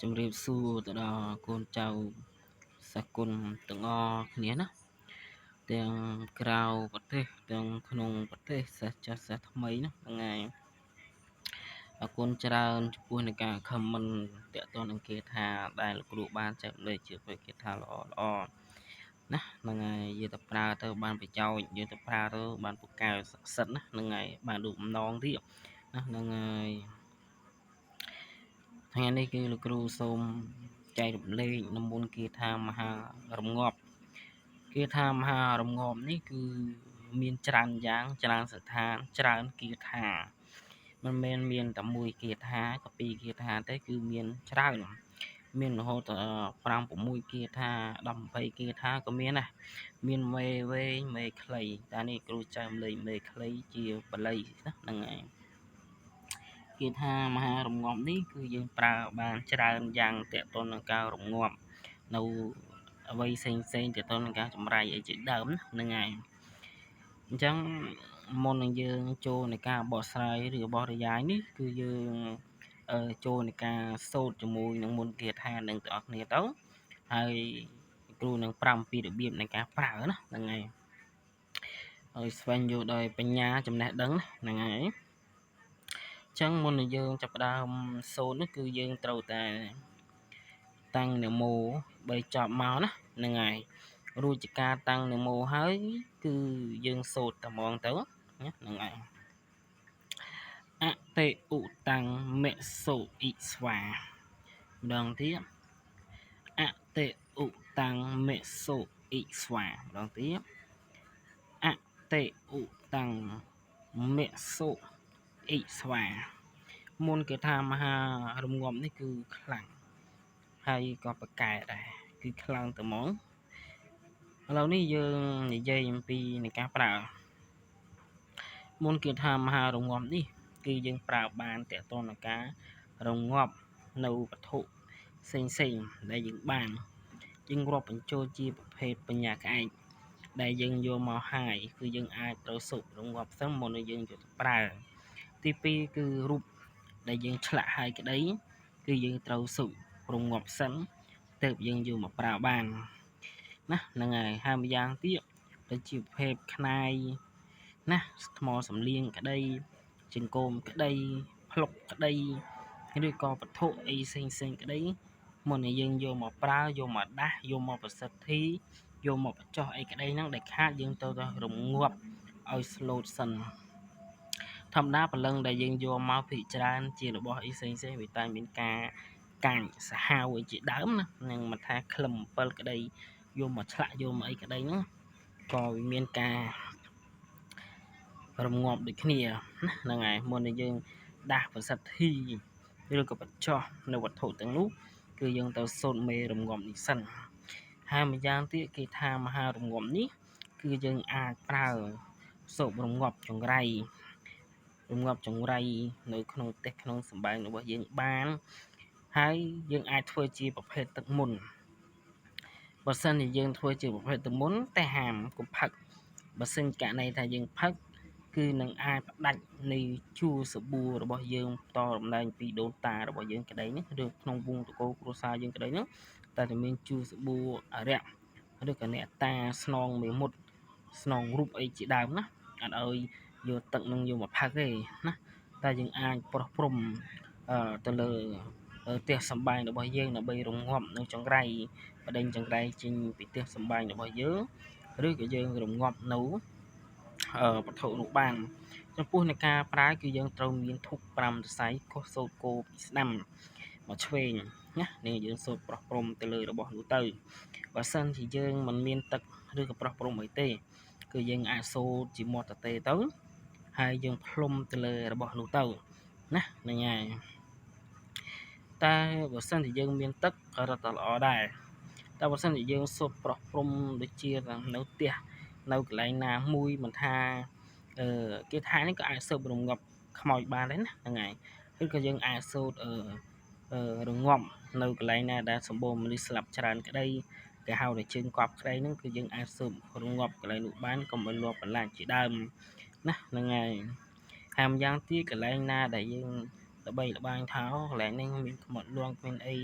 ជំរាបសួរទៅដល់កូនចៅសាគុណទាំងអស់គ្នាណាទាំងក្រៅប្រទេសទាំងក្នុងប្រទេសសិស្សចាស់សិស្សថ្មីណាថ្ងៃអរគុណច្រើនចំពោះនៃការ comment តាក់ទងនឹងគេថាដែលលោកគ្រូបានចែកម្លែកជាគេថាល្អណាហ្នឹងហើយយើងទៅប្រើទៅបានប្រយោជន៍យើងទៅប្រើទៅបានពូកែស័ក្តិសិទ្ធណាហ្នឹងហើយបានរូបម្ដងទៀតណាហ្នឹងហើយថ្ងៃនេះគឺលោកគ្រូសូមចែករំលែកនិមន្តគាថាមហារងាប់គាថាមហារងាប់នេះគឺមានច្រើនយ៉ាងច្រើនស្ថានច្រើនគាថាមិនមែនមានតែមួយគាថាក៏ពីរគាថាទេគឺមានច្រើនមានរហូតដល់5 6គាថា10 20គាថាក៏មានដែរមានមេវែងមេខ្លីតែនេះគ្រូចែករំលែកមេខ្លីជាបល័យណាហ្នឹងហើយគាថាមហារងាប់នេះគឺយើងប្រើបានច្រើនយ៉ាងទាក់ទងនឹងការរងាប់នៅអ្វីផ្សេងទាក់ទងនឹងការចម្រៃអីជាដើមហ្នឹងហើយអញ្ចឹងមុននឹងយើងចូលในការបកស្រាយឬបរិយាយនេះគឺយើងចូលในការសូត្រជាមួយនឹងមន្តគាថានឹងទាំងអស់គ្នាទៅហើយគ្រូនឹងប្រាំពីរបៀបនៃការប្រើណាហ្នឹងហើយឲ្យស្វែងយល់ដោយបញ្ញាចំណេះដឹងហ្នឹងហើយចឹងមុននឹងយើងចាប់ផ្ដើមសូត្រនេះគឺយើងត្រូវតែតាំងនមោ3ចប់មកណាហ្នឹងហើយរួចជាការតាំងនមោហើយគឺយើងសូត្រតែហ្មងទៅណាហ្នឹងហើយអតិឧតាំងមេសុអ៊ីស្វាម្ដងទៀតអតិឧតាំងមេសុអ៊ីស្វាម្ដងទៀតអតិឧតាំងមេសុអ៊ីស្វាមុនគេថាមហារងាប់នេះគឺខ្លាំងហើយក៏ប្រកែដែរគឺខ្លាំងតែហ្មងឥឡូវនេះយើងនិយាយអំពីនៃការប្រើមុនគេថាមហារងាប់នេះគឺយើងប្រើបានតាក់ទងនឹងការរងាប់នៅវត្ថុផ្សេងដែលយើងបានយើងរាប់បញ្ចូលជាប្រភេទបញ្ញាក្អែកដែលយើងយកមកហាយគឺយើងអាចត្រូវសុបរងាប់សិនមុននឹងយើងយកទៅប្រើទី2គឺរូបដែលយើងឆ្លាក់ហើយក្តីគឺយើងត្រូវសុបរងាប់សិនទើបយើងយកមកប្រើបានណាហ្នឹងហើយហើយម្យ៉ាងទៀតដូចជាប្រភេទខ្នាយណាថ្មសំលៀងក្តីជង្គោមក្តីភ្លុកក្តីឬក៏វត្ថុអីផ្សេងក្តីមុននឹងយើងយកមកប្រើយកមកដាស់យកមកប្រសិទ្ធិយកមកបញ្ចុះអីក្តីហ្នឹងដែលខាតយើងទៅរងាប់ឲ្យស្លូតសិនធម្មតាព្រលឹងដែលយើងយកមកពិច្រើនជារបស់អីផ្សេងវាតែមានការកាញ់សាហាវអីជាដើមណានឹងមិនថាក្លឹម7ក្តីយកមកឆ្លាក់យកមកអីក្តីហ្នឹងក៏វាមានការរងាប់ដូចគ្នាណាហ្នឹងហើយមុននឹងយើងដាស់ប្រសិទ្ធិឬក៏បញ្ចុះនៅវត្ថុទាំងនោះគឺយើងទៅសូត្រមេរងាប់នេះសិនហើយម្យ៉ាងទៀតគេថាមហារងាប់នេះគឺយើងអាចប្រើសូត្ររងាប់ចង្រៃនៅក្នុងផ្ទះក្នុងសម្បែងរបស់យើងបានហើយយើងអាចធ្វើជាប្រភេទទឹកមុនបើសិនជាយើងធ្វើជាប្រភេទទឹកមុនតែហាមកុំផឹកបើសិនករណីថាយើងផឹកគឺនឹងអាចផ្ដាច់នៃជួរសាប៊ូរបស់យើងតរំលែងពីដូនតារបស់យើងក្តីនេះឬក្នុងវងតកោគ្រួសារយើងក្តីហ្នឹងតែមានជួរសាប៊ូអរិយឬក៏អ្នកតាស្នងមេមត់ស្នងរូបអីជាដើមណាអត់ឲ្យយកទឹកនឹងយកមកផឹកទេណាតែយើងអាចប្រោះព្រំទៅលើផ្ទះសម្បែងរបស់យើងដើម្បីរងាប់នៅចង្រៃបដិញចង្រៃចេញពីផ្ទះសម្បែងរបស់យើងឬក៏យើងរងាប់នៅវត្ថុនោះបានចំពោះនៃការប្រើគឺយើងត្រូវមានធុក5សរសៃខុសសូត្រគោពីស្ដាំមកឆ្វេងណានេះយើងសូត្រប្រោះព្រំទៅលើរបស់នោះទៅបើសិនជាយើងមិនមានទឹកឬក៏ប្រោះព្រំអីទេគឺយើងអាចសូត្រជាមាត់ទទេទៅហើយយើងផ្លុំទៅលើរបស់នោះទៅណាហ្នឹងហើយតែបើសិនជាយើងមានទឹកក៏រត់តែល្អដែរតែបើសិនជាយើងសូត្រប្រោះព្រំដូចជានៅផ្ទះនៅកន្លែងណាមួយមិនថាគេថានេះក៏អាចសូត្ររងាប់ខ្មោចបានដែរណាហ្នឹងហើយឬក៏យើងអាចសូត្ររងាប់នៅកន្លែងណាដែលសម្បូរមនុស្សស្លាប់ច្រើនក្តីគេហៅថាជើងកប់ក្តីហ្នឹងគឺយើងអាចសូត្ររងាប់កន្លែងនោះបានកុំឲ្យលាប់បន្លាចជាដើមណាហ្នឹងហើយហើយម្យ៉ាងទៀតកន្លែងណាដែលយើង ល្បីល្បាញថាកន្លែងនេះមានខ្មុតលងមានអី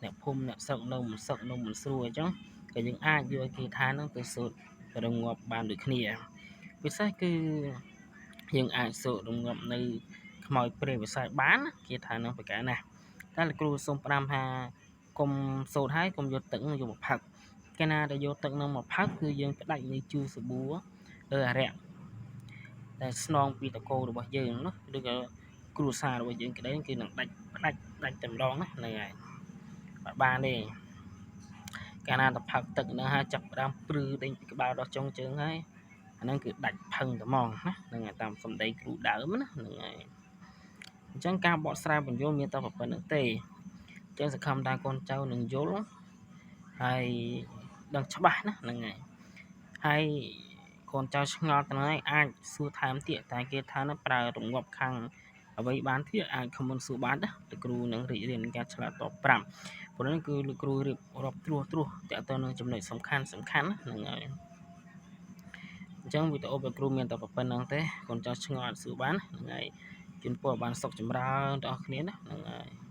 អ្នកភូមិអ្នកស្រុកនៅមិនសឹកនៅមិនស្រួលអញ្ចឹងក៏យើងអាចយកគាថាហ្នឹងទៅសូត្ររងាប់បានដូចគ្នាពិសេសគឺយើងអាចសូត្ររងាប់នៅខ្មោចព្រាយវិស័យបានគាថាហ្នឹងប្រកែណាតែលោកគ្រូសូមផ្ដាំថាកុំសូត្រហើយកុំយកទឹកយកមកផឹកកាលណាដែលយកទឹកនឹងមកផឹកគឺយើងផ្ដាច់នៃជូរសាប៊ូអរៈតែស្នងពីតកោរបស់យើងនោះឬក៏គ្រួសាររបស់យើងក្តីគឺនឹងដាច់តែម្ដងណាហ្នឹងហើយបានទេកាលណាទៅផឹកទឹកហ្នឹងហើយចាប់ផ្ដើមព្រឺដេញពីក្បាលដល់ចុងជើងហើយអាហ្នឹងគឺដាច់ផឹងតែហ្មងណាហ្នឹងហើយតាមសម្ដីគ្រូដើមណាហ្នឹងហើយអញ្ចឹងការបកស្រាយបញ្យលមានតែប៉ុណ្្នឹងទេអញ្ចឹងសង្ឃឹមថាកូនចៅនឹងយល់ហើយដឹងច្បាស់ណាហ្នឹងហើយកូនចៅឆ្ងល់ទៅហើយអាចសួរថែមទៀតតែគេថានឹងប្រើរងាប់ខាងអ្វីបានទៀតអាចខមមិនសួរបានណាលោកគ្រូនឹងរៀបរៀងការឆ្លើយតប5ព្រោះនេះគឺលោកគ្រូរៀបរាប់ត្រួសតើតើនឹងចំណុចសំខាន់ហ្នឹងហើយអញ្ចឹងវីដេអូលោកគ្រូមានតែប៉ុណ្្នឹងទេកូនចៅឆ្ងល់សួរបានហ្នឹងហើយជូនពរបានសុខចម្រើនដល់អ្នកគ្នាណាហ្នឹងហើយ